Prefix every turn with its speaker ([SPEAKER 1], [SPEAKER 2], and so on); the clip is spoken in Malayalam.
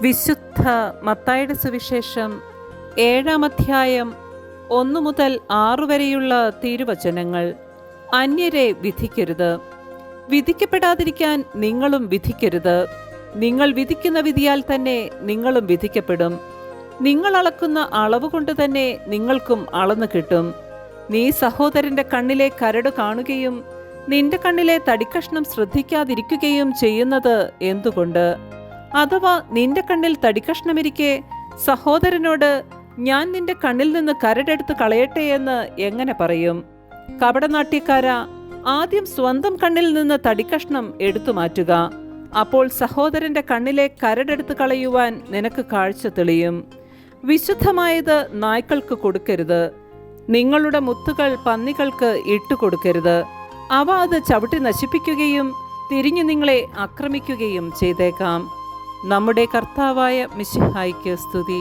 [SPEAKER 1] വിശുദ്ധ മത്തായിയുടെ സുവിശേഷം 7-ാം അധ്യായം 1 മുതൽ 6 വരെയുള്ള തിരുവചനങ്ങൾ. അന്യരെ വിധിക്കരുത്, വിധിക്കപ്പെടാതിരിക്കാൻ നിങ്ങളും വിധിക്കരുത്. നിങ്ങൾ വിധിക്കുന്ന വിധിയാൽ തന്നെ നിങ്ങളും വിധിക്കപ്പെടും. നിങ്ങൾ അളക്കുന്ന അളവ് കൊണ്ട് തന്നെ നിങ്ങൾക്കും അളന്നു കിട്ടും. നീ സഹോദരന്റെ കണ്ണിലെ കരട് കാണുകയും നിന്റെ കണ്ണിലെ തടിക്കഷ്ണം ശ്രദ്ധിക്കാതിരിക്കുകയും ചെയ്യുന്നത് എന്തുകൊണ്ട്? അഥവാ നിന്റെ കണ്ണിൽ തടിക്കഷ്ണമിരിക്കെ സഹോദരനോട് ഞാൻ നിന്റെ കണ്ണിൽ നിന്ന് കരടെടുത്ത് കളയട്ടെ എന്ന് എങ്ങനെ പറയും? കപടനാട്യക്കാരാ, ആദ്യം സ്വന്തം കണ്ണിൽ നിന്ന് തടിക്കഷ്ണം എടുത്തു മാറ്റുക. അപ്പോൾ സഹോദരന്റെ കണ്ണിലെ കരടെടുത്ത് കളയുവാൻ നിനക്ക് കാഴ്ച തെളിയും. വിശുദ്ധമായത് നായ്ക്കൾക്ക് കൊടുക്കരുത്, നിങ്ങളുടെ മുത്തുകൾ പന്നികൾക്ക് ഇട്ടുകൊടുക്കരുത്. അവ അത് ചവിട്ടി നശിപ്പിക്കുകയും തിരിഞ്ഞു നിങ്ങളെ ആക്രമിക്കുകയും ചെയ്തേക്കാം. നമ്മുടെ കർത്താവായ മിശിഹായ്ക്ക് സ്തുതി.